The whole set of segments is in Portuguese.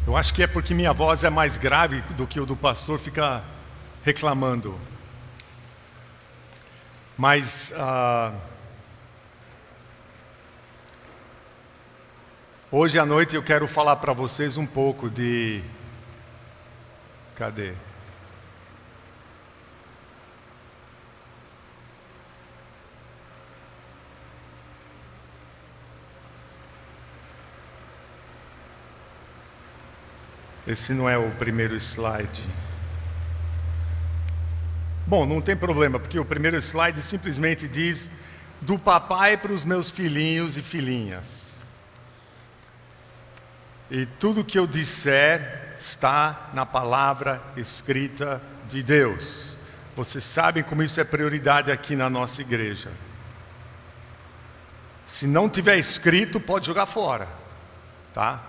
Eu acho que é porque minha voz é mais grave do que o do pastor fica reclamando. Mas hoje à noite eu quero falar para vocês um pouco de... Cadê? Esse não é o primeiro slide. Bom, não tem problema, porque o primeiro slide simplesmente diz: do papai para os meus filhinhos e filhinhas. E tudo que eu disser está na palavra escrita de Deus. Vocês sabem como isso é prioridade aqui na nossa igreja. Se não tiver escrito, pode jogar fora, tá?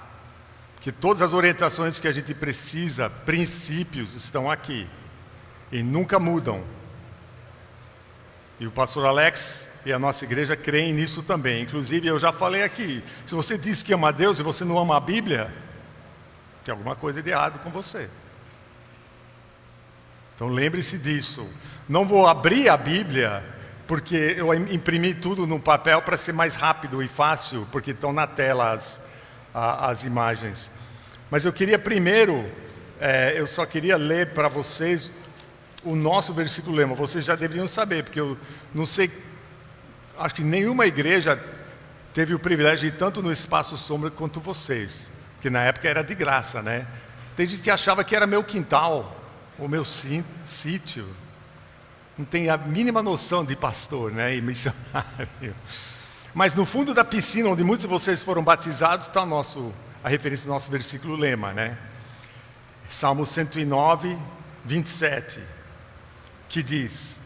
Porque todas as orientações que a gente precisa, princípios, estão aqui. E nunca mudam. E o pastor Alex e a nossa igreja creem nisso também. Inclusive, eu já falei aqui, se você diz que ama a Deus e você não ama a Bíblia, tem alguma coisa de errado com você. Então lembre-se disso. Não vou abrir a Bíblia, porque eu imprimi tudo no papel para ser mais rápido e fácil, porque estão na tela as imagens. Mas eu queria primeiro, eu só queria ler para vocês o nosso versículo lema. Vocês já deveriam saber, porque eu não sei, acho que nenhuma igreja teve o privilégio de ir tanto no Espaço Sombra quanto vocês, que na época era de graça, né? Tem gente que achava que era meu quintal, o meu sítio. Não tem a mínima noção de pastor, né, e missionário. Mas no fundo da piscina, onde muitos de vocês foram batizados, está a referência do nosso versículo lema, né? Salmo 109, 27, que diz: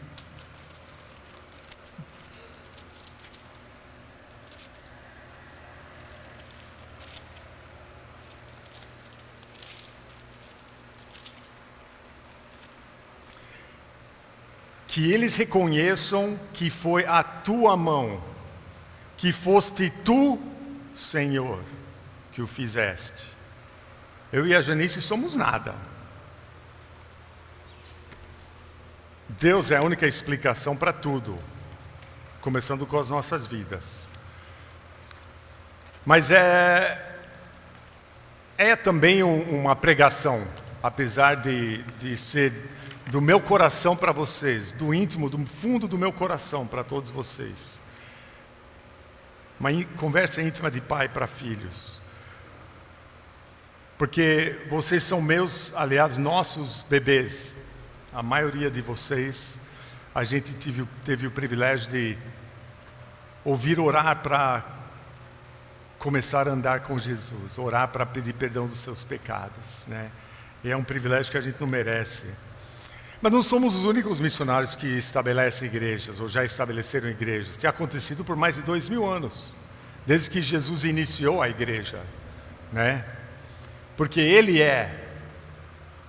que eles reconheçam que foi a tua mão, que foste tu, Senhor, que o fizeste. Eu e a Janice somos nada. Deus é a única explicação para tudo, começando com as nossas vidas. Mas é também uma pregação, apesar de ser do meu coração para vocês, do íntimo, do fundo do meu coração para todos vocês. Uma conversa íntima de pai para filhos. Porque vocês são meus, aliás, nossos bebês. A maioria de vocês, a gente teve o privilégio de ouvir orar para começar a andar com Jesus, orar para pedir perdão dos seus pecados, né? E é um privilégio que a gente não merece. Mas não somos os únicos missionários que estabelecem igrejas, ou já estabeleceram igrejas. Tem acontecido por mais de 2000 anos, desde que Jesus iniciou a igreja, né? Porque Ele é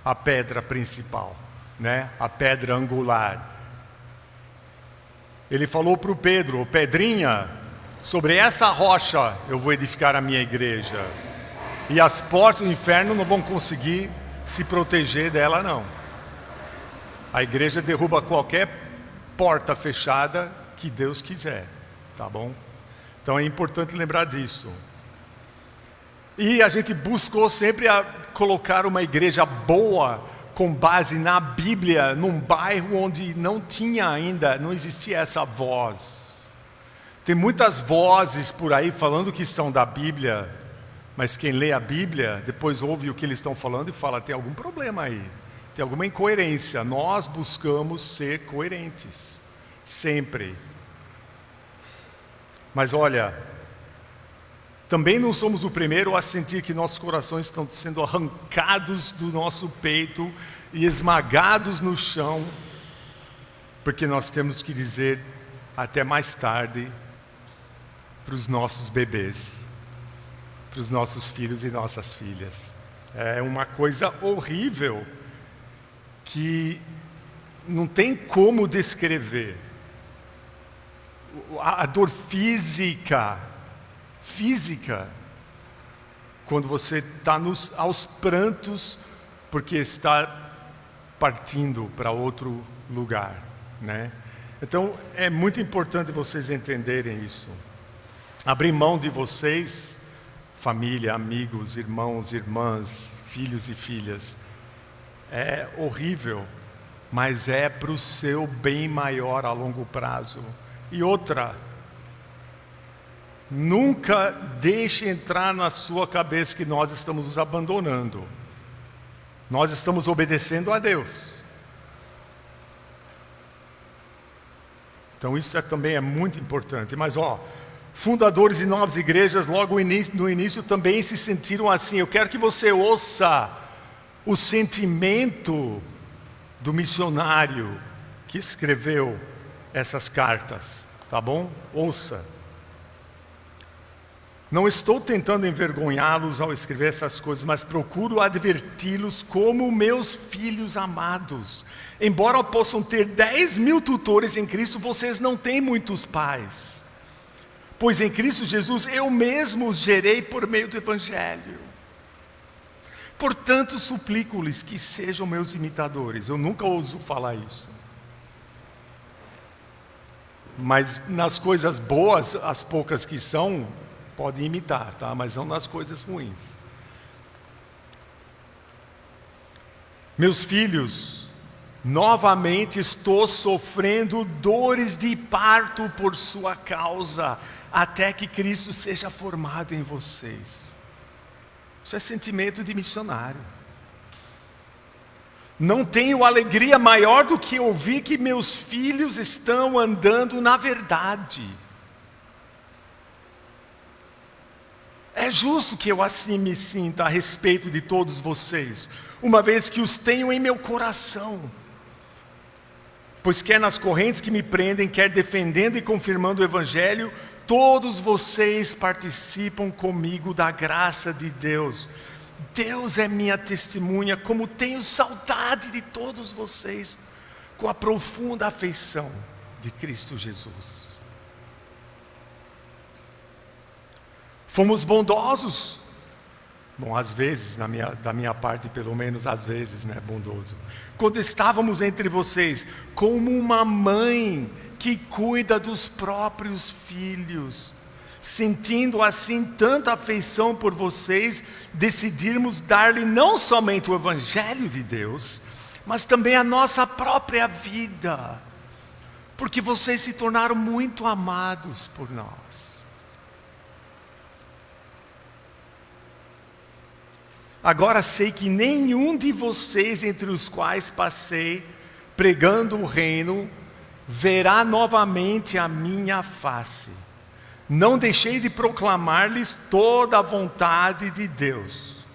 a pedra principal, né? A pedra angular. Ele falou para o Pedro: Pedrinha, sobre essa rocha eu vou edificar a minha igreja, e as portas do inferno não vão conseguir se proteger dela, não. A igreja derruba qualquer porta fechada que Deus quiser, tá bom? Então é importante lembrar disso. E a gente buscou sempre colocar uma igreja boa, com base na Bíblia, num bairro onde não existia essa voz. Tem muitas vozes por aí falando que são da Bíblia, mas quem lê a Bíblia, depois ouve o que eles estão falando e fala: tem algum problema aí. Tem alguma incoerência. Nós buscamos ser coerentes, sempre. Mas olha, também não somos o primeiro a sentir que nossos corações estão sendo arrancados do nosso peito e esmagados no chão, porque nós temos que dizer até mais tarde para os nossos bebês, para os nossos filhos e nossas filhas. É uma coisa horrível, que não tem como descrever. A dor física, quando você está aos prantos porque está partindo para outro lugar, né? Então é muito importante vocês entenderem isso. Abrir mão de vocês, família, amigos, irmãos, irmãs, filhos e filhas, é horrível, mas é para o seu bem maior a longo prazo. E outra, nunca deixe entrar na sua cabeça que nós estamos nos abandonando. Nós estamos obedecendo a Deus. Então isso também é muito importante. Mas fundadores de novas igrejas logo no início também se sentiram assim. Eu quero que você ouça o sentimento do missionário que escreveu essas cartas, tá bom? Ouça. Não estou tentando envergonhá-los ao escrever essas coisas, mas procuro adverti-los como meus filhos amados. Embora possam ter 10.000 tutores em Cristo, vocês não têm muitos pais. Pois em Cristo Jesus eu mesmo os gerei por meio do Evangelho. Portanto, suplico-lhes que sejam meus imitadores. Eu nunca ouso falar isso. Mas nas coisas boas, as poucas que são, podem imitar, tá? Mas não nas coisas ruins. Meus filhos, novamente estou sofrendo dores de parto por sua causa, até que Cristo seja formado em vocês. Isso é sentimento de missionário. Não tenho alegria maior do que ouvir que meus filhos estão andando na verdade. É justo que eu assim me sinta a respeito de todos vocês, uma vez que os tenho em meu coração. Pois quer nas correntes que me prendem, quer defendendo e confirmando o Evangelho, todos vocês participam comigo da graça de Deus. Deus é minha testemunha, como tenho saudade de todos vocês, com a profunda afeição de Cristo Jesus. Fomos bondosos, bom, às vezes, da minha parte, pelo menos às vezes, né, bondoso. Quando estávamos entre vocês, como uma mãe que cuida dos próprios filhos, sentindo assim tanta afeição por vocês, decidimos dar-lhe não somente o Evangelho de Deus, mas também a nossa própria vida, porque vocês se tornaram muito amados por nós. Agora sei que nenhum de vocês entre os quais passei pregando o reino verá novamente a minha face. Não deixei de proclamar-lhes toda a vontade de Deus.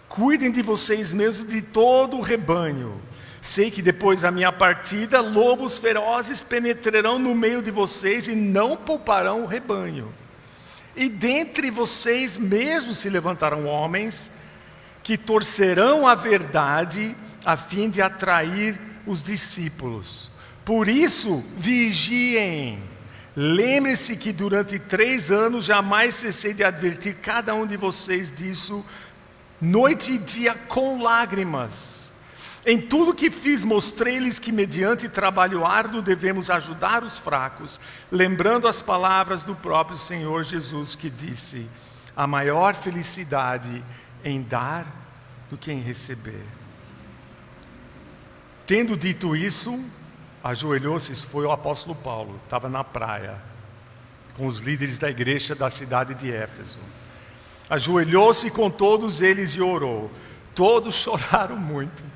Cuidem de vocês mesmos e de todo o rebanho. Sei que depois da minha partida, lobos ferozes penetrarão no meio de vocês e não pouparão o rebanho. E dentre vocês mesmos se levantarão homens que torcerão a verdade a fim de atrair os discípulos. Por isso, vigiem. Lembre-se que durante 3 anos jamais cessei de advertir cada um de vocês disso, noite e dia com lágrimas. Em tudo que fiz, mostrei-lhes que mediante trabalho árduo devemos ajudar os fracos, lembrando as palavras do próprio Senhor Jesus que disse: a maior felicidade em dar do que em receber. Tendo dito isso, ajoelhou-se, isso foi o apóstolo Paulo, estava na praia, com os líderes da igreja da cidade de Éfeso. Ajoelhou-se com todos eles e orou. Todos choraram muito.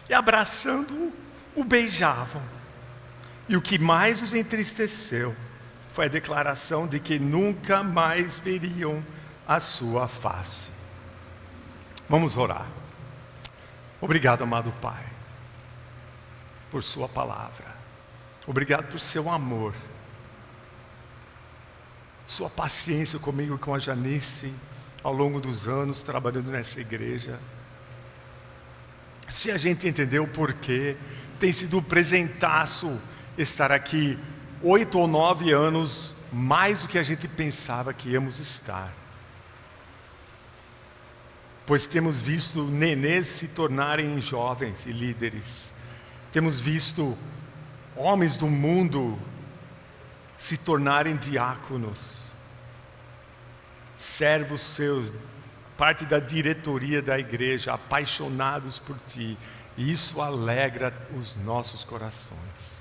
E abraçando-o, o beijavam. E o que mais os entristeceu foi a declaração de que nunca mais veriam a sua face. Vamos orar. Obrigado, amado Pai, por sua palavra. Obrigado por seu amor, sua paciência comigo e com a Janice ao longo dos anos trabalhando nessa igreja. Se a gente entendeu o porquê, tem sido um presentaço estar aqui 8 ou 9 anos mais do que a gente pensava que íamos estar. pois temos visto nenês se tornarem jovens e líderes. Temos visto homens do mundo se tornarem diáconos, servos seus, parte da diretoria da igreja, apaixonados por Ti. E isso alegra os nossos corações.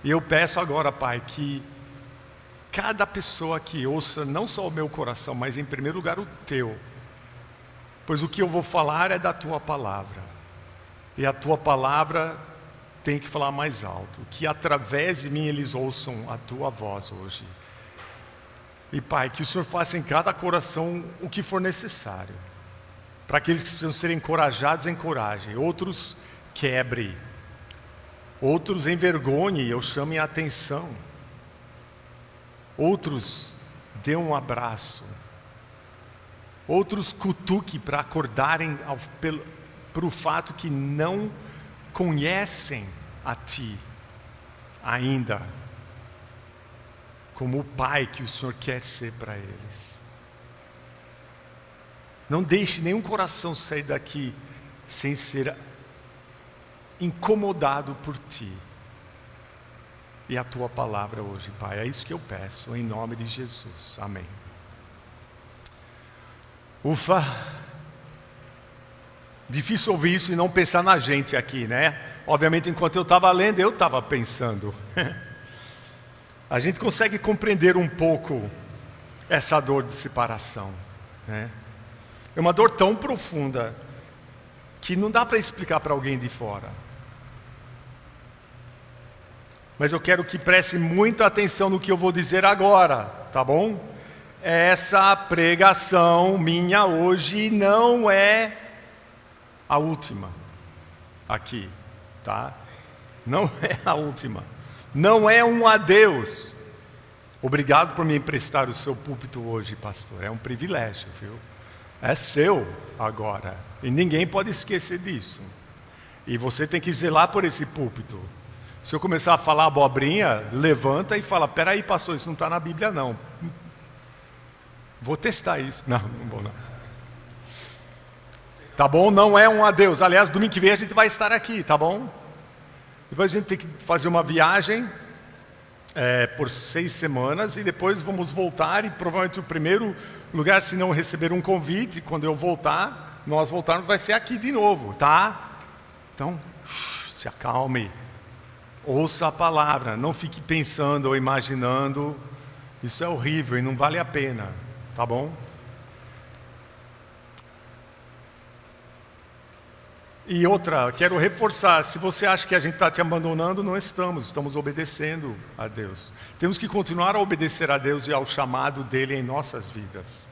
E eu peço agora, Pai, que cada pessoa que ouça não só o meu coração, mas em primeiro lugar o Teu, pois o que eu vou falar é da Tua palavra, e a Tua palavra tem que falar mais alto, que através de mim eles ouçam a Tua voz hoje. E Pai, que o Senhor faça em cada coração o que for necessário, para aqueles que precisam ser encorajados, encorajem, outros quebre, outros envergonhe, eu chame a atenção, outros dê um abraço, outros cutuque para acordarem para o fato que não conhecem a Ti ainda, como o Pai que o Senhor quer ser para eles. Não deixe nenhum coração sair daqui sem ser incomodado por Ti e a Tua palavra hoje, Pai. É isso que eu peço, em nome de Jesus. Amém. Ufa! Difícil ouvir isso e não pensar na gente aqui, né? Obviamente, enquanto eu estava lendo, eu estava pensando. A gente consegue compreender um pouco essa dor de separação, né? É uma dor tão profunda que não dá para explicar para alguém de fora. Mas eu quero que preste muita atenção no que eu vou dizer agora, tá bom? Essa pregação minha hoje não é a última aqui, tá? Não é a última. Não é um adeus. Obrigado por me emprestar o seu púlpito hoje, pastor. É um privilégio, viu? É seu agora. E ninguém pode esquecer disso. E você tem que zelar por esse púlpito. Se eu começar a falar abobrinha, levanta e fala: peraí, pastor, isso não está na Bíblia não. Vou testar isso. Não vou não. Tá bom? Não é um adeus. Aliás, domingo que vem a gente vai estar aqui, tá bom? Depois a gente tem que fazer uma viagem por 6 semanas e depois vamos voltar, e provavelmente o primeiro lugar, se não receber um convite, quando eu voltar, nós voltarmos, vai ser aqui de novo, tá? Então, se acalme, ouça a palavra, não fique pensando ou imaginando, isso é horrível e não vale a pena, tá bom? E outra, quero reforçar, se você acha que a gente está te abandonando, não estamos obedecendo a Deus. Temos que continuar a obedecer a Deus e ao chamado dEle em nossas vidas.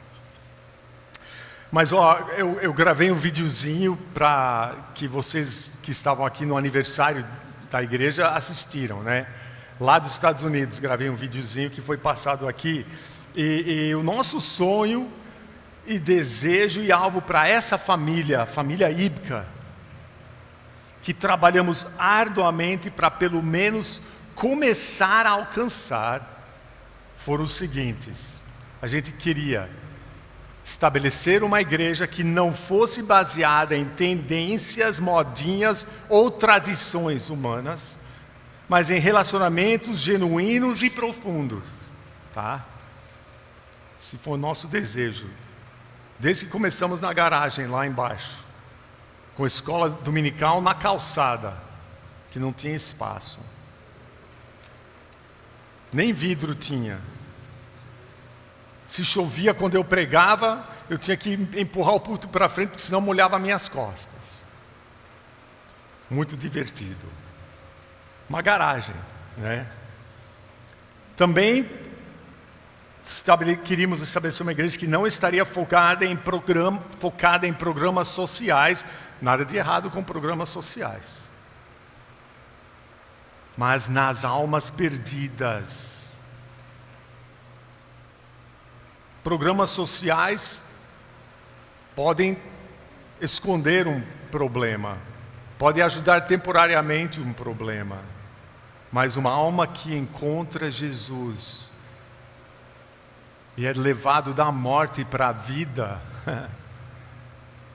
Mas eu gravei um videozinho para que vocês que estavam aqui no aniversário da igreja assistiram, né? Lá dos Estados Unidos, gravei um videozinho que foi passado aqui. E o nosso sonho e desejo e alvo para essa família, a família Ibka, que trabalhamos arduamente para pelo menos começar a alcançar, foram os seguintes: a gente queria estabelecer uma igreja que não fosse baseada em tendências, modinhas ou tradições humanas, mas em relacionamentos genuínos e profundos, tá? Esse foi o nosso desejo, desde que começamos na garagem lá embaixo, com escola dominical na calçada, que não tinha espaço. Nem vidro tinha. Se chovia quando eu pregava, eu tinha que empurrar o púlpito para frente, porque senão molhava minhas costas. Muito divertido. Uma garagem, né? Também queríamos estabelecer uma igreja que não estaria focada em programas sociais. Nada de errado com programas sociais, mas nas almas perdidas. Programas sociais podem esconder um problema, podem ajudar temporariamente um problema, mas uma alma que encontra Jesus e é levado da morte para a vida,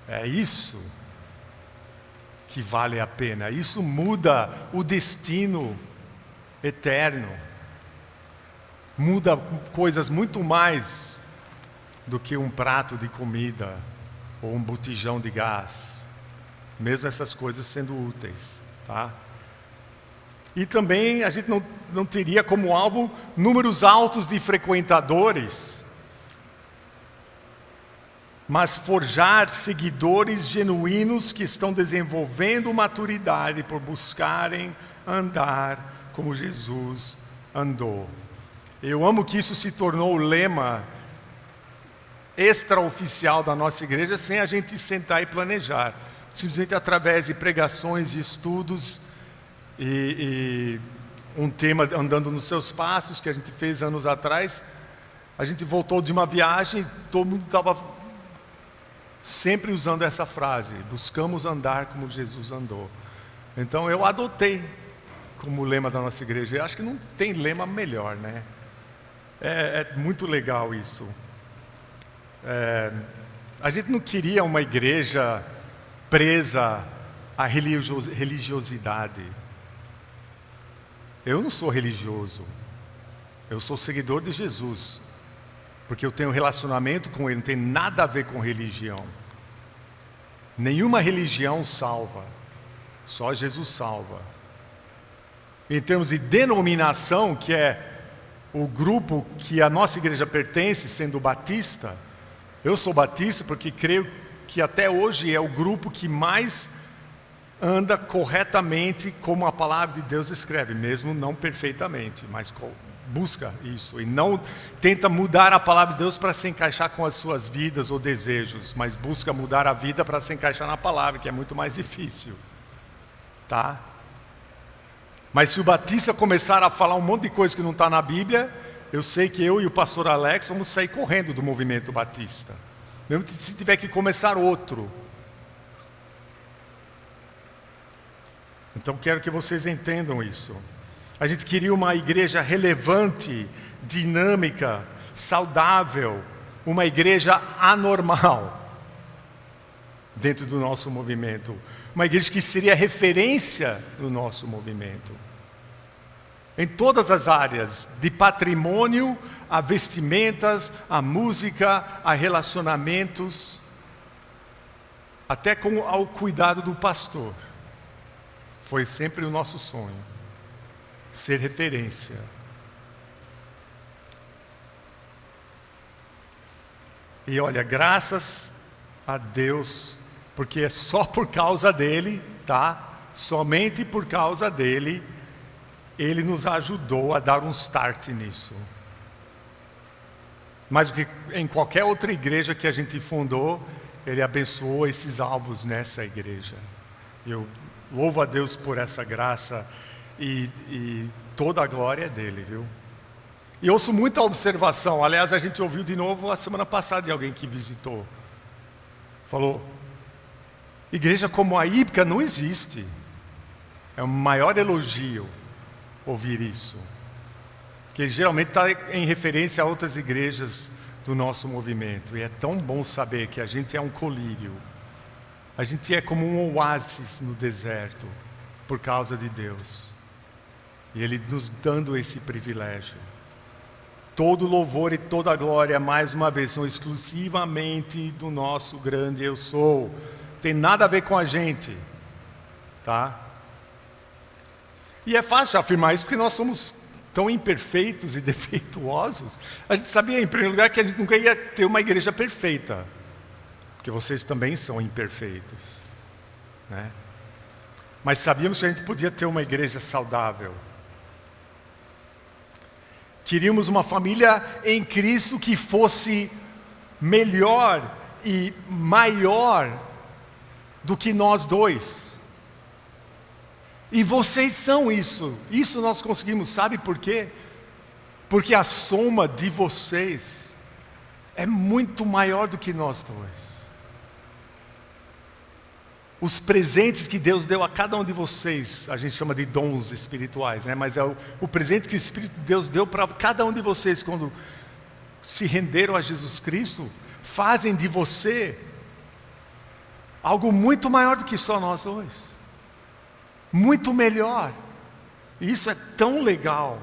É isso que vale a pena. Isso muda o destino eterno. Muda coisas muito mais do que um prato de comida ou um botijão de gás. Mesmo essas coisas sendo úteis, tá? E também a gente não teria como alvo números altos de frequentadores, mas forjar seguidores genuínos que estão desenvolvendo maturidade por buscarem andar como Jesus andou. Eu amo que isso se tornou o lema extraoficial da nossa igreja, sem a gente sentar e planejar. Simplesmente através de pregações, de estudos e um tema andando nos seus passos que a gente fez anos atrás. A gente voltou de uma viagem, todo mundo estava sempre usando essa frase: buscamos andar como Jesus andou. Então eu adotei como lema da nossa igreja. Eu acho que não tem lema melhor, né? É muito legal isso. A gente não queria uma igreja presa à religiosidade. Eu não sou religioso. Eu sou seguidor de Jesus. Porque eu tenho relacionamento com Ele, não tem nada a ver com religião. Nenhuma religião salva, só Jesus salva. Em termos de denominação, que é o grupo que a nossa igreja pertence, sendo batista, eu sou batista porque creio que até hoje é o grupo que mais anda corretamente como a palavra de Deus escreve, mesmo não perfeitamente, mas busca isso, e não tenta mudar a palavra de Deus para se encaixar com as suas vidas ou desejos, mas busca mudar a vida para se encaixar na palavra, que é muito mais difícil, tá? Mas se o batista começar a falar um monte de coisa que não está na Bíblia, eu sei que eu e o pastor Alex vamos sair correndo do movimento batista, mesmo se tiver que começar outro. Então quero que vocês entendam isso. A gente queria uma igreja relevante, dinâmica, saudável, uma igreja anormal dentro do nosso movimento. Uma igreja que seria referência no nosso movimento. Em todas as áreas, de patrimônio, a vestimentas, a música, a relacionamentos, até com ao cuidado do pastor. Foi sempre o nosso sonho. Ser referência. E olha, graças a Deus, porque é só por causa dele, tá? Somente por causa dele, ele nos ajudou a dar um start nisso. Mas em qualquer outra igreja que a gente fundou, ele abençoou esses alvos nessa igreja. Eu louvo a Deus por essa graça. E toda a glória é dele, viu? E ouço muita observação. Aliás, a gente ouviu de novo a semana passada de alguém que visitou. Falou: igreja como a Ípica não existe. É o maior elogio ouvir isso. Porque geralmente está em referência a outras igrejas do nosso movimento. E é tão bom saber que a gente é um colírio. A gente é como um oásis no deserto, por causa de Deus. E Ele nos dando esse privilégio. Todo louvor e toda glória, mais uma vez, são exclusivamente do nosso grande eu sou. Não tem nada a ver com a gente, tá? E é fácil afirmar isso porque nós somos tão imperfeitos e defeituosos. A gente sabia, em primeiro lugar, que a gente nunca ia ter uma igreja perfeita, porque vocês também são imperfeitos, né? Mas sabíamos que a gente podia ter uma igreja saudável. Queríamos uma família em Cristo que fosse melhor e maior do que nós dois. E vocês são isso. Isso nós conseguimos, sabe por quê? Porque a soma de vocês é muito maior do que nós dois. Os presentes que Deus deu a cada um de vocês, a gente chama de dons espirituais, né? Mas é o presente que o Espírito de Deus deu para cada um de vocês quando se renderam a Jesus Cristo, fazem de você algo muito maior do que só nós dois. Muito melhor. E isso é tão legal,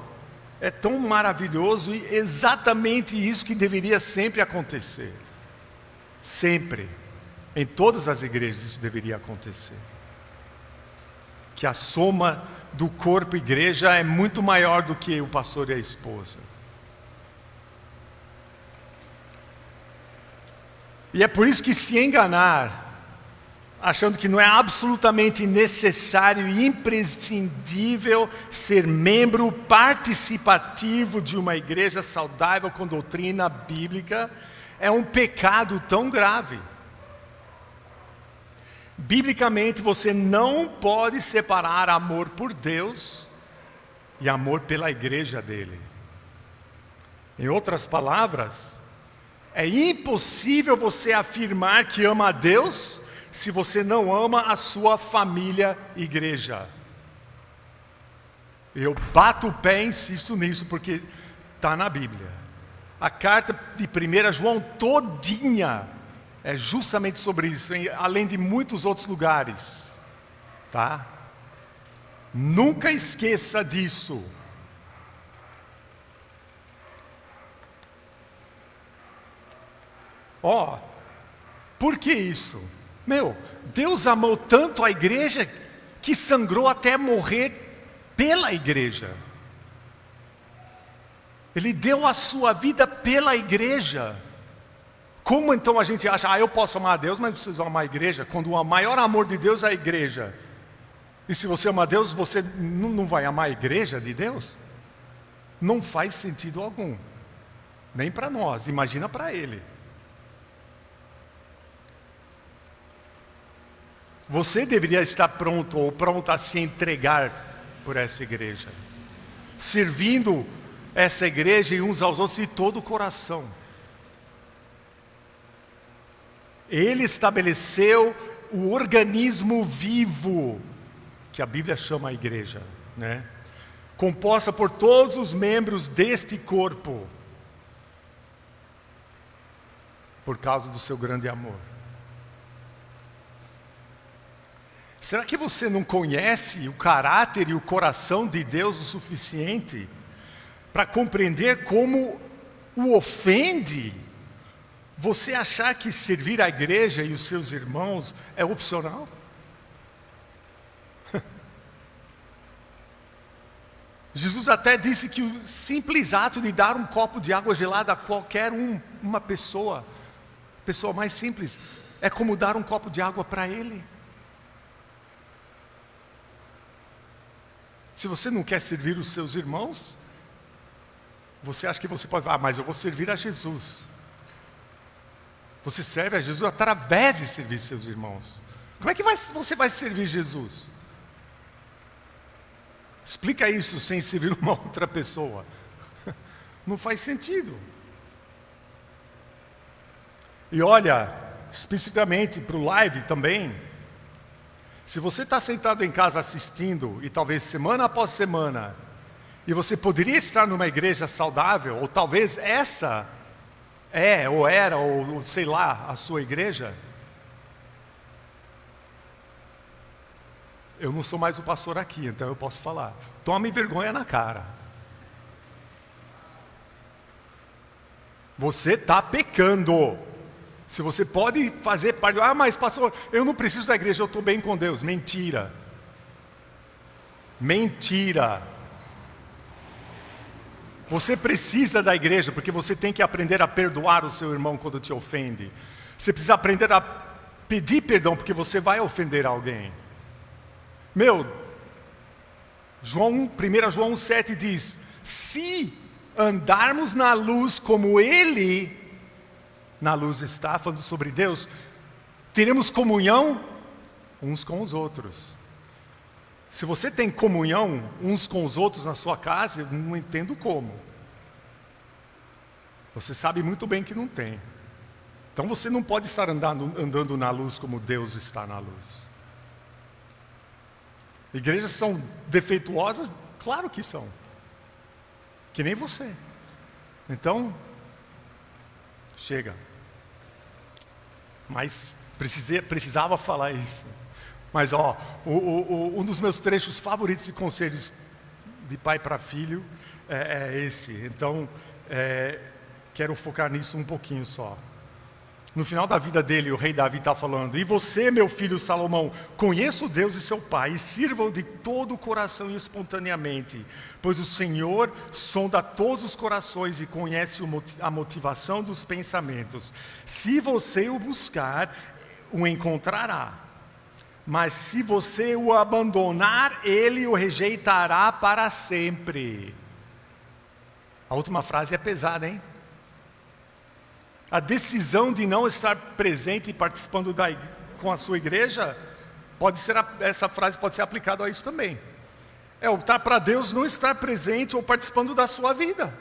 é tão maravilhoso e exatamente isso que deveria sempre acontecer. Sempre. Em todas as igrejas isso deveria acontecer. Que a soma do corpo igreja é muito maior do que o pastor e a esposa. E é por isso que se enganar, achando que não é absolutamente necessário e imprescindível ser membro participativo de uma igreja saudável com doutrina bíblica, é um pecado tão grave. Biblicamente, você não pode separar amor por Deus e amor pela igreja dele. Em outras palavras, é impossível você afirmar que ama a Deus se você não ama a sua família igreja. Eu bato o pé e insisto nisso porque está na Bíblia. A carta de 1 João todinha é justamente sobre isso, além de muitos outros lugares. Tá? Nunca esqueça disso. Por que isso? Deus amou tanto a igreja que sangrou até morrer pela igreja. Ele deu a sua vida pela igreja. Como então a gente acha, eu posso amar a Deus, mas preciso amar a igreja? Quando o maior amor de Deus é a igreja. E se você ama a Deus, você não vai amar a igreja de Deus? Não faz sentido algum. Nem para nós, imagina para Ele. Você deveria estar pronto ou pronta a se entregar por essa igreja, servindo essa igreja e uns aos outros de todo o coração. Ele estabeleceu o organismo vivo, que a Bíblia chama a igreja, né? Composta por todos os membros deste corpo, por causa do seu grande amor. Será que você não conhece o caráter e o coração de Deus o suficiente para compreender como o ofende você achar que servir a igreja e os seus irmãos é opcional? Jesus até disse que o simples ato de dar um copo de água gelada a qualquer uma pessoa mais simples, é como dar um copo de água para ele. Se você não quer servir os seus irmãos, você acha que você pode falar, mas eu vou servir a Jesus. Você serve a Jesus através de servir seus irmãos. Como é que você vai servir Jesus? Explica isso sem servir uma outra pessoa. Não faz sentido. E olha, especificamente para o live também, se você está sentado em casa assistindo, e talvez semana após semana, e você poderia estar numa igreja saudável, ou talvez essa ou era, ou sei lá, a sua igreja. Eu não sou mais o pastor aqui, então eu posso falar. Tome vergonha na cara. Você está pecando. Se você pode fazer parte, mas pastor, eu não preciso da igreja, eu estou bem com Deus. Mentira. Mentira. Você precisa da igreja, porque você tem que aprender a perdoar o seu irmão quando te ofende. Você precisa aprender a pedir perdão, porque você vai ofender alguém. 1 João 1,7 diz, se andarmos na luz como Ele na luz está, falando sobre Deus, teremos comunhão uns com os outros. Se você tem comunhão uns com os outros na sua casa, eu não entendo como. Você sabe muito bem que não tem. Então você não pode estar andando na luz como Deus está na luz. Igrejas são defeituosas? Claro que são. Que nem você. Então, chega. Mas Precisava falar isso. Mas um dos meus trechos favoritos de conselhos de pai para filho é esse. Então, quero focar nisso um pouquinho só. No final da vida dele, o rei Davi está falando: e você, meu filho Salomão, conheça o Deus de seu pai e sirva-o de todo o coração e espontaneamente, pois o Senhor sonda todos os corações e conhece a motivação dos pensamentos. Se você o buscar, o encontrará. Mas se você o abandonar, ele o rejeitará para sempre. A última frase é pesada, hein? A decisão de não estar presente e participando com a sua igreja, essa frase pode ser aplicada a isso também. É optar para Deus não estar presente ou participando da sua vida.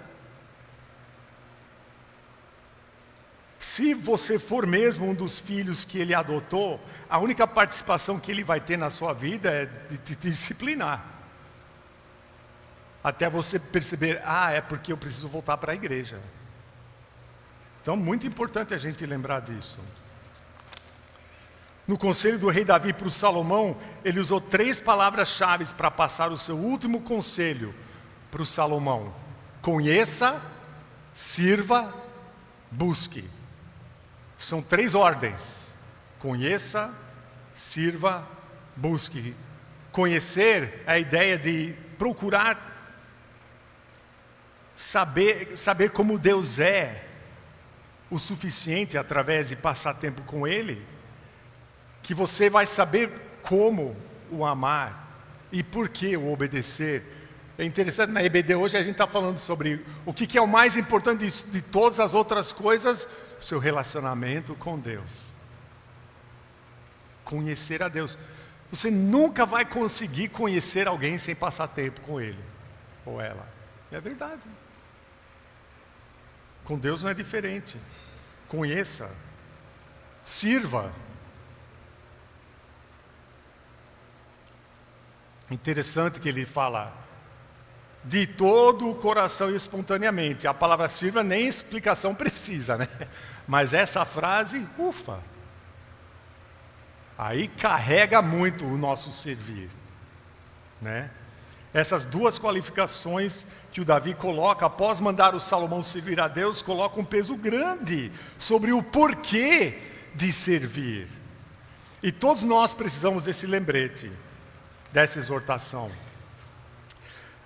Se você for mesmo um dos filhos que ele adotou, a única participação que ele vai ter na sua vida é de te disciplinar. Até você perceber, é porque eu preciso voltar para a igreja. Então, muito importante a gente lembrar disso. No conselho do rei Davi para o Salomão, ele usou 3 palavras-chave para passar o seu último conselho para o Salomão: conheça, sirva, busque. São 3 ordens: conheça, sirva, busque. Conhecer é a ideia de procurar saber como Deus é o suficiente através de passar tempo com Ele, que você vai saber como o amar e por que o obedecer. É interessante, na EBD hoje a gente está falando sobre o que é o mais importante de todas as outras coisas: seu relacionamento com Deus. Conhecer a Deus. Você nunca vai conseguir conhecer alguém sem passar tempo com ele ou ela. É verdade. Com Deus não é diferente. Conheça, sirva. Interessante que ele fala de todo o coração e espontaneamente. A palavra sirva nem explicação precisa, né? Mas essa frase, aí carrega muito o nosso servir, né? Essas 2 qualificações que o Davi coloca após mandar o Salomão servir a Deus, coloca um peso grande sobre o porquê de servir. E todos nós precisamos desse lembrete, dessa exortação.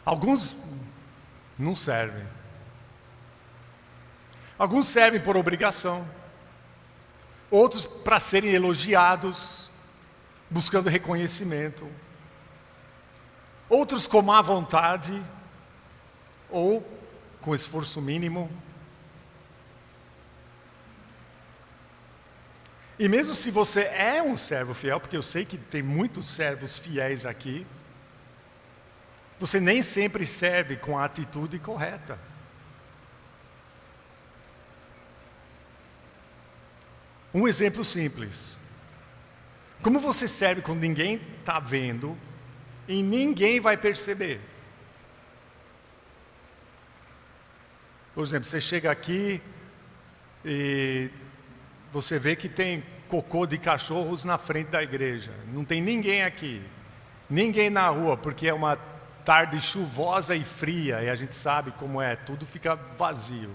Alguns não servem. Alguns servem por obrigação. Outros para serem elogiados, buscando reconhecimento. Outros com má vontade, ou com esforço mínimo. E mesmo se você é um servo fiel, porque eu sei que tem muitos servos fiéis aqui, você nem sempre serve com a atitude correta. Um exemplo simples. Como você serve quando ninguém está vendo e ninguém vai perceber? Por exemplo, você chega aqui e você vê que tem cocô de cachorros na frente da igreja. Não tem ninguém aqui, ninguém na rua, porque é uma tarde chuvosa e fria, e a gente sabe como é, tudo fica vazio.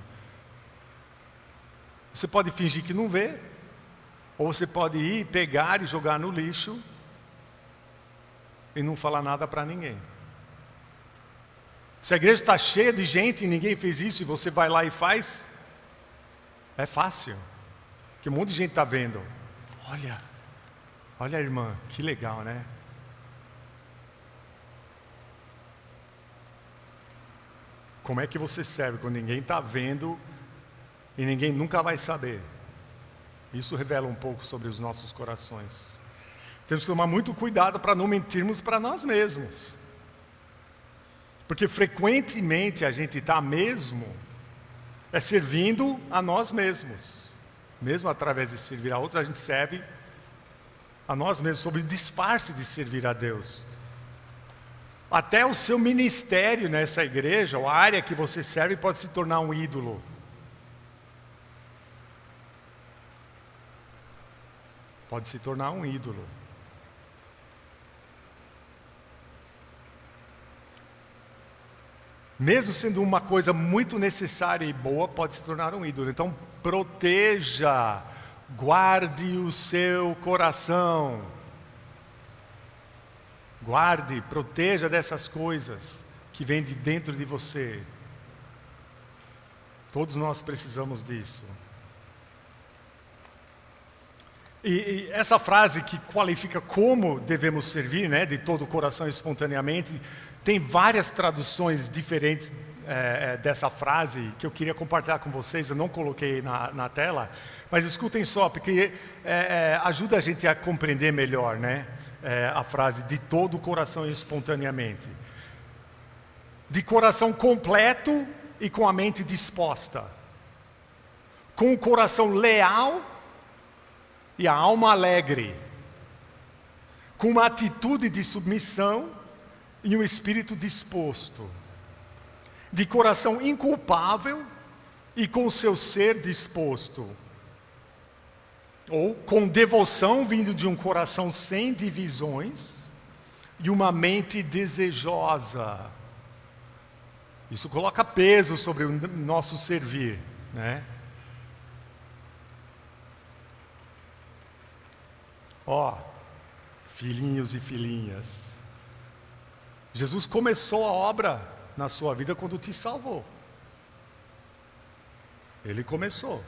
Você pode fingir que não vê, ou você pode ir, pegar e jogar no lixo e não falar nada para ninguém. Se a igreja está cheia de gente e ninguém fez isso e você vai lá e faz, é fácil, porque um monte de gente está vendo. Olha a irmã, que legal, né? Como é que você serve quando ninguém está vendo e ninguém nunca vai saber? Isso revela um pouco sobre os nossos corações. Temos que tomar muito cuidado para não mentirmos para nós mesmos. Porque frequentemente a gente está mesmo servindo a nós mesmos. Mesmo através de servir a outros, a gente serve a nós mesmos, sob o disfarce de servir a Deus. Até o seu ministério nessa igreja, ou a área que você serve, pode se tornar um ídolo. pode se tornar um ídolo. Mesmo sendo uma coisa muito necessária e boa, pode se tornar um ídolo. Então, proteja, guarde o seu coração. Guarde, proteja dessas coisas que vêm de dentro de você. Todos nós precisamos disso. E essa frase que qualifica como devemos servir, né, de todo o coração espontaneamente, tem várias traduções diferentes dessa frase que eu queria compartilhar com vocês. Eu não coloquei na tela, mas escutem só, porque ajuda a gente a compreender melhor, né, a frase de todo o coração espontaneamente. De coração completo e com a mente disposta. Com o coração leal e a alma alegre. Com uma atitude de submissão e um espírito disposto, de coração inculpável e com seu ser disposto, ou com devoção vindo de um coração sem divisões e uma mente desejosa. Isso coloca peso sobre o nosso servir, né? Filhinhos e filhinhas, Jesus começou a obra na sua vida quando te salvou. Ele começou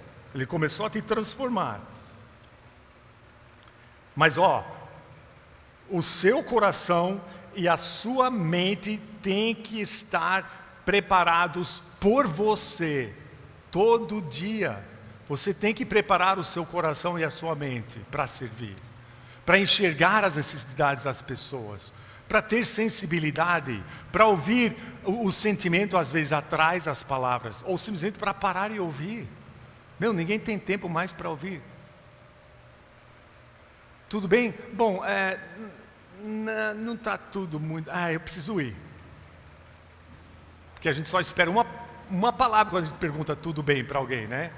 a te transformar. Mas o seu coração e a sua mente têm que estar preparados por você, todo dia. Você tem que preparar o seu coração e a sua mente para servir, para enxergar as necessidades das pessoas, para ter sensibilidade, para ouvir o sentimento às vezes atrás das palavras, ou simplesmente para parar e ouvir. Ninguém tem tempo mais para ouvir. Tudo bem? Bom, não está tudo muito... eu preciso ir. Porque a gente só espera uma palavra quando a gente pergunta tudo bem para alguém, né?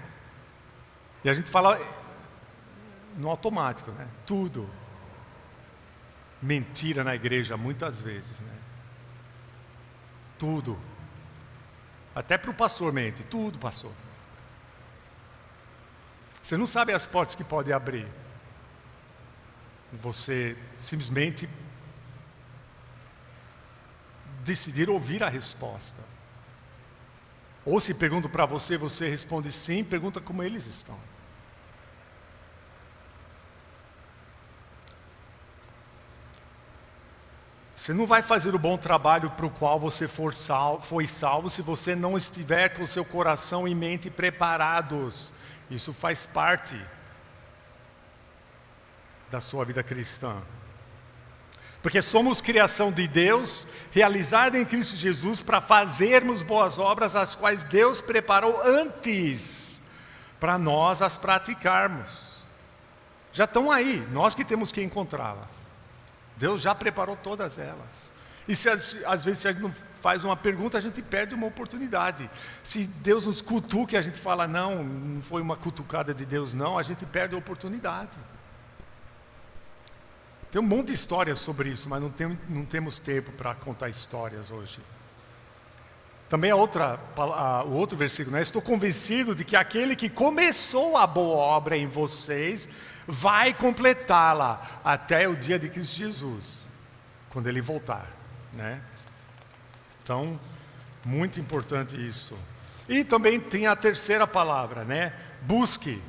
E a gente fala no automático, né? Tudo. Mentira na igreja muitas vezes, né? Tudo. Até para o pastor mente. Tudo, pastor. Você não sabe as portas que pode abrir. Você simplesmente decidir ouvir a resposta. Ou se pergunto para você, você responde sim, pergunta como eles estão. Você não vai fazer o bom trabalho para o qual você foi salvo se você não estiver com o seu coração e mente preparados. Isso faz parte da sua vida cristã. Porque somos criação de Deus, realizada em Cristo Jesus, para fazermos boas obras, as quais Deus preparou antes, para nós as praticarmos. Já estão aí, nós que temos que encontrá-las. Deus já preparou todas elas. E se às vezes se a gente não faz uma pergunta, a gente perde uma oportunidade. Se Deus nos cutuca e a gente fala, não foi uma cutucada de Deus não, a gente perde a oportunidade. Tem um monte de histórias sobre isso, mas não temos tempo para contar histórias hoje. Também o outro versículo, né? Estou convencido de que aquele que começou a boa obra em vocês vai completá-la até o dia de Cristo Jesus, quando Ele voltar, né? Então, muito importante isso. E também tem a terceira palavra, né? Busque.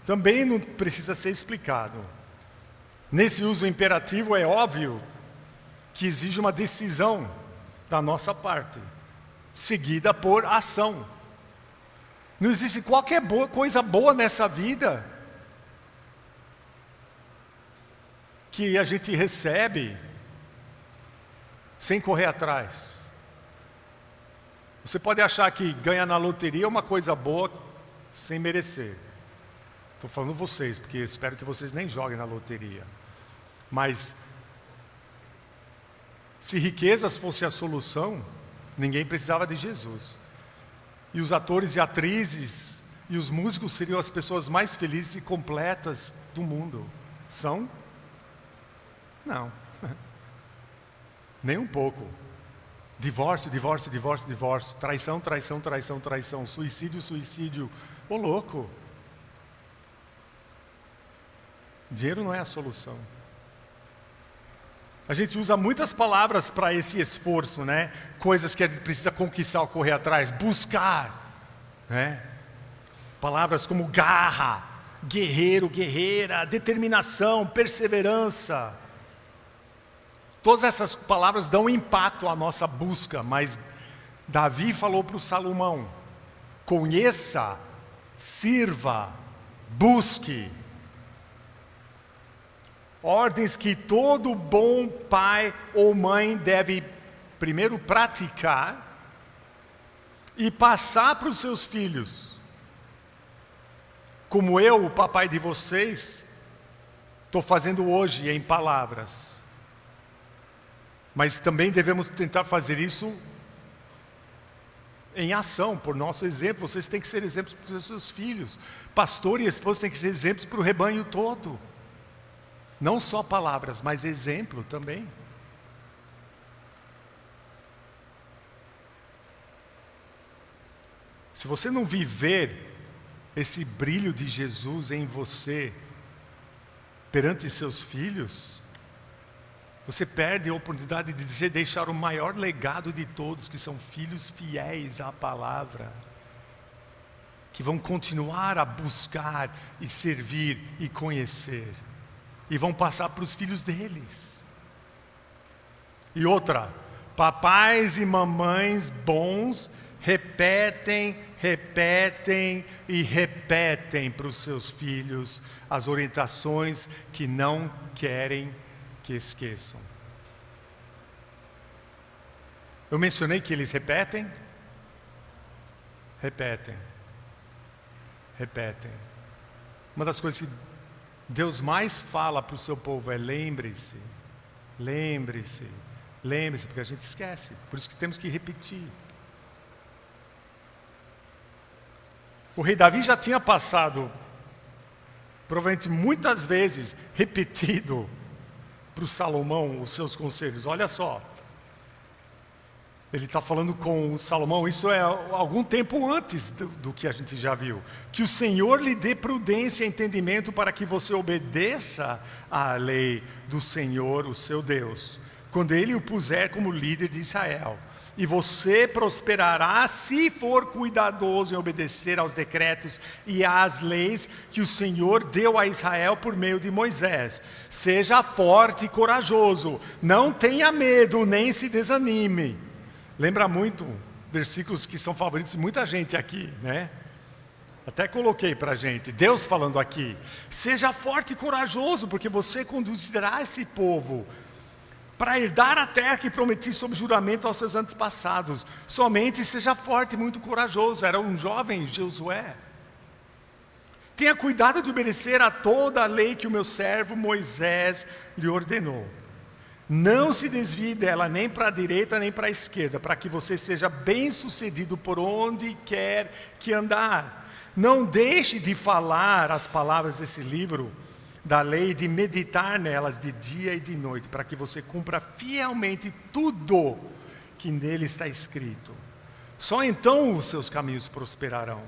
Também não precisa ser explicado. Nesse uso imperativo é óbvio que exige uma decisão da nossa parte, seguida por ação. Não existe qualquer coisa boa nessa vida que a gente recebe sem correr atrás. Você pode achar que ganhar na loteria é uma coisa boa sem merecer. Estou falando vocês, porque espero que vocês nem joguem na loteria. Mas se riquezas fosse a solução, ninguém precisava de Jesus. E os atores e atrizes e os músicos seriam as pessoas mais felizes e completas do mundo. São? Não. Nem um pouco. Divórcio, divórcio, divórcio, divórcio. Traição, traição, traição, traição. Suicídio, suicídio. Ô louco. Dinheiro não é a solução. A gente usa muitas palavras para esse esforço, né? Coisas que a gente precisa conquistar ou correr atrás. Buscar, né? Palavras como garra, guerreiro, guerreira, determinação, perseverança. Todas essas palavras dão impacto à nossa busca, mas Davi falou para o Salomão: conheça, sirva, busque. Ordens que todo bom pai ou mãe deve primeiro praticar e passar para os seus filhos. Como eu, o papai de vocês, estou fazendo hoje em palavras. Mas também devemos tentar fazer isso em ação, por nosso exemplo. Vocês têm que ser exemplos para os seus filhos. Pastor e esposa têm que ser exemplos para o rebanho todo. Não só palavras, mas exemplo também. Se você não viver esse brilho de Jesus em você, perante seus filhos, você perde a oportunidade de deixar o maior legado de todos, que são filhos fiéis à palavra, que vão continuar a buscar e servir e conhecer, e vão passar para os filhos deles. E outra, papais e mamães bons repetem e repetem para os seus filhos as orientações que não querem que esqueçam. Eu mencionei que eles repetem. Uma das coisas que Deus mais fala para o seu povo é: lembre-se, porque a gente esquece. Por isso que temos que repetir. O rei Davi já tinha passado, provavelmente muitas vezes, repetido para o Salomão os seus conselhos. Olha só, ele está falando com o Salomão, isso é algum tempo antes do que a gente já viu. Que o Senhor lhe dê prudência e entendimento para que você obedeça à lei do Senhor, o seu Deus, quando Ele o puser como líder de Israel. E você prosperará se for cuidadoso em obedecer aos decretos e às leis que o Senhor deu a Israel por meio de Moisés. Seja forte e corajoso, não tenha medo nem se desanime. Lembra muito versículos que são favoritos de muita gente aqui, né? Até coloquei para a gente, Deus falando aqui: seja forte e corajoso, porque você conduzirá esse povo para herdar a terra que prometi sob juramento aos seus antepassados. Somente seja forte e muito corajoso. Era um jovem Josué. Tenha cuidado de obedecer a toda a lei que o meu servo Moisés lhe ordenou. Não se desvie dela nem para a direita nem para a esquerda, para que você seja bem-sucedido por onde quer que andar. Não deixe de falar as palavras desse livro da lei, de meditar nelas de dia e de noite, para que você cumpra fielmente tudo que nele está escrito. Só então os seus caminhos prosperarão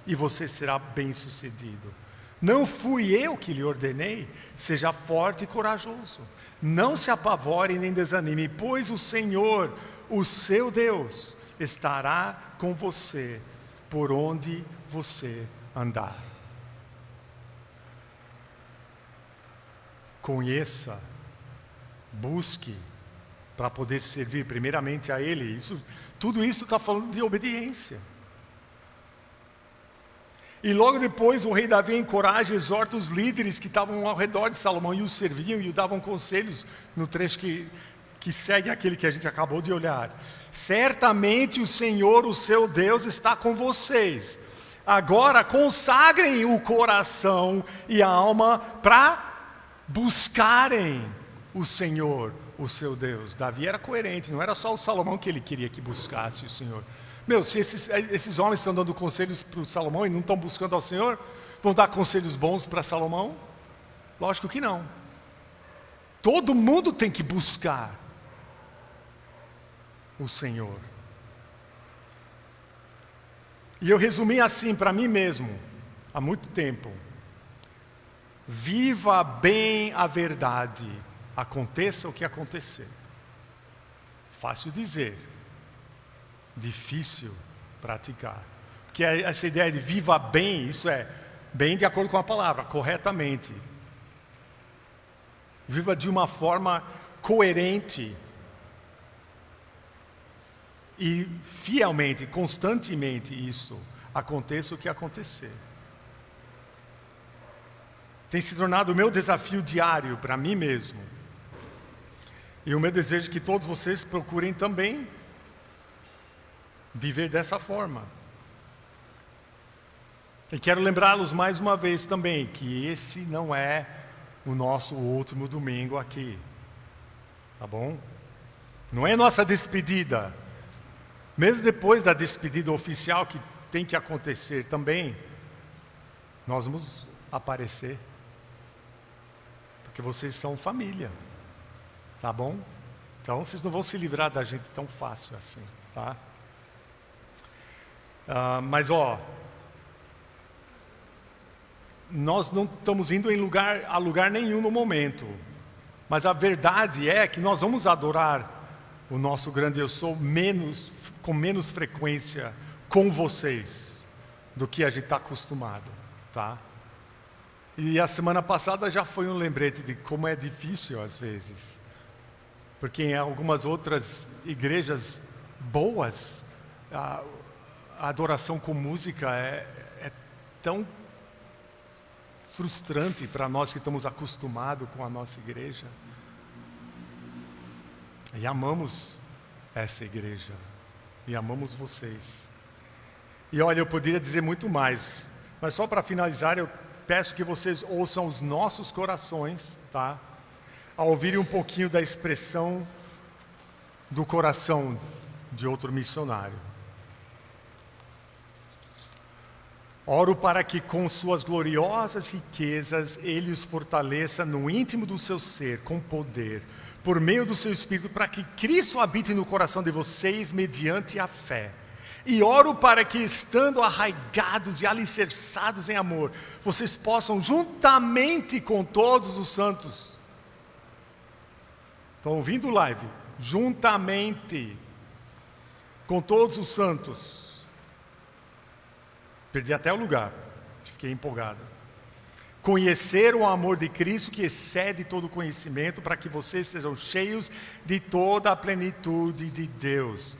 e você será bem-sucedido. Não fui eu que lhe ordenei? Seja forte e corajoso. Não se apavore nem desanime, pois o Senhor, o seu Deus, estará com você por onde você andar. Conheça, busque, para poder servir primeiramente a Ele. Tudo isso está falando de obediência. E logo depois o rei Davi encoraja e exorta os líderes que estavam ao redor de Salomão e o serviam e o davam conselhos, no trecho que segue aquele que a gente acabou de olhar. Certamente o Senhor, o seu Deus, está com vocês. Agora consagrem o coração e a alma para buscarem o Senhor, o seu Deus. Davi era coerente, não era só o Salomão que ele queria que buscasse o Senhor. Se esses homens estão dando conselhos para o Salomão e não estão buscando ao Senhor, vão dar conselhos bons para Salomão? Lógico que não. Todo mundo tem que buscar o Senhor. E eu resumi assim para mim mesmo, há muito tempo: viva bem a verdade, aconteça o que acontecer. Fácil dizer, difícil praticar. Porque essa ideia de viva bem, isso é bem de acordo com a palavra, corretamente. Viva de uma forma coerente e fielmente, constantemente isso, aconteça o que acontecer. Tem se tornado o meu desafio diário para mim mesmo. E o meu desejo é que todos vocês procurem também viver dessa forma. E quero lembrá-los mais uma vez também que esse não é o nosso último domingo aqui. Tá bom? Não é nossa despedida. Mesmo depois da despedida oficial que tem que acontecer também, nós vamos aparecer. Porque vocês são família. Tá bom? Então vocês não vão se livrar da gente tão fácil assim, tá? Mas nós não estamos indo a lugar nenhum no momento. Mas a verdade é que nós vamos adorar o nosso grande eu sou com menos frequência com vocês do que a gente está acostumado, tá? E a semana passada já foi um lembrete de como é difícil às vezes. Porque em algumas outras igrejas boas, a adoração com música é tão frustrante para nós que estamos acostumados com a nossa igreja. E amamos essa igreja. E amamos vocês. E olha, eu poderia dizer muito mais. Mas só para finalizar, eu peço que vocês ouçam os nossos corações, tá? Ao ouvirem um pouquinho da expressão do coração de outro missionário. Oro para que com suas gloriosas riquezas Ele os fortaleça no íntimo do seu ser, com poder, por meio do seu Espírito, para que Cristo habite no coração de vocês mediante a fé. E oro para que, estando arraigados e alicerçados em amor, vocês possam, juntamente com todos os santos... Estão ouvindo o live? Juntamente com todos os santos... Perdi até o lugar, fiquei empolgado. Conhecer o amor de Cristo que excede todo conhecimento, para que vocês sejam cheios de toda a plenitude de Deus.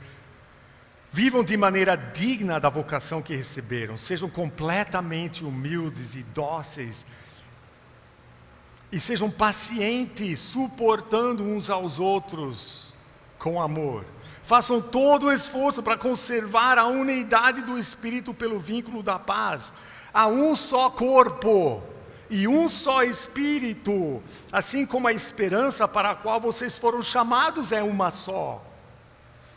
Vivam de maneira digna da vocação que receberam, sejam completamente humildes e dóceis, e sejam pacientes, suportando uns aos outros com amor. Façam todo o esforço para conservar a unidade do Espírito pelo vínculo da paz. Há um só corpo e um só Espírito, assim como a esperança para a qual vocês foram chamados é uma só.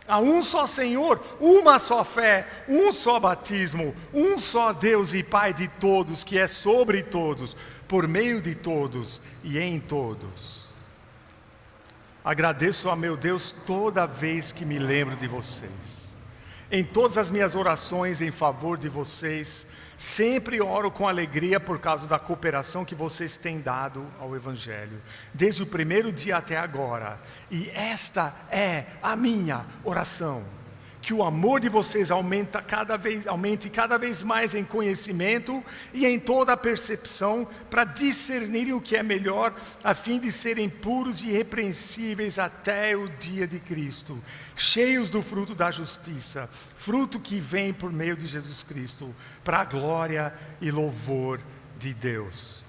Há um só Senhor, uma só fé, um só batismo, um só Deus e Pai de todos, que é sobre todos, por meio de todos e em todos. Agradeço a meu Deus toda vez que me lembro de vocês. Em todas as minhas orações em favor de vocês, sempre oro com alegria por causa da cooperação que vocês têm dado ao Evangelho, desde o primeiro dia até agora. E esta é a minha oração: que o amor de vocês aumente cada vez mais em conhecimento e em toda a percepção, para discernirem o que é melhor, a fim de serem puros e irrepreensíveis até o dia de Cristo, cheios do fruto da justiça, fruto que vem por meio de Jesus Cristo, para a glória e louvor de Deus.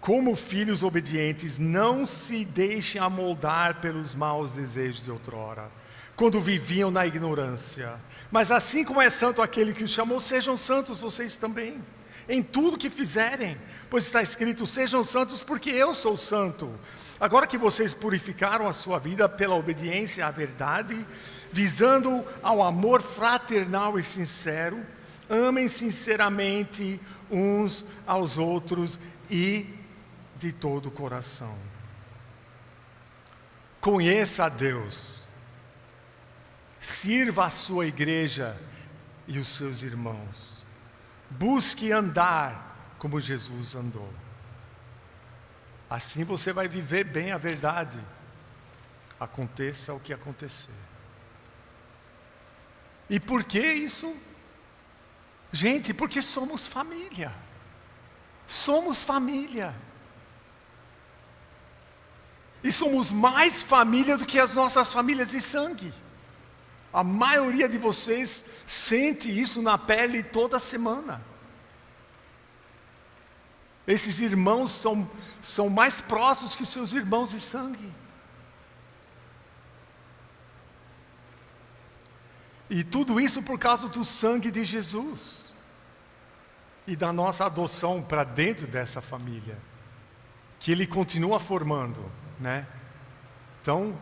Como filhos obedientes, não se deixem amoldar pelos maus desejos de outrora, quando viviam na ignorância. Mas assim como é santo aquele que os chamou, sejam santos vocês também, em tudo que fizerem. Pois está escrito: sejam santos porque eu sou santo. Agora que vocês purificaram a sua vida pela obediência à verdade, visando ao amor fraternal e sincero, Amem sinceramente uns aos outros e de todo o coração. Conheça a Deus. Sirva a sua igreja e os seus irmãos. Busque andar como Jesus andou. Assim você vai viver bem a verdade, aconteça o que acontecer. E por que isso? Gente, porque somos família. Somos família. E somos mais família do que as nossas famílias de sangue. A maioria de vocês sente isso na pele toda semana. Esses irmãos são mais próximos que seus irmãos de sangue. E tudo isso por causa do sangue de Jesus. E da nossa adoção para dentro dessa família. Que Ele continua formando, né? Então,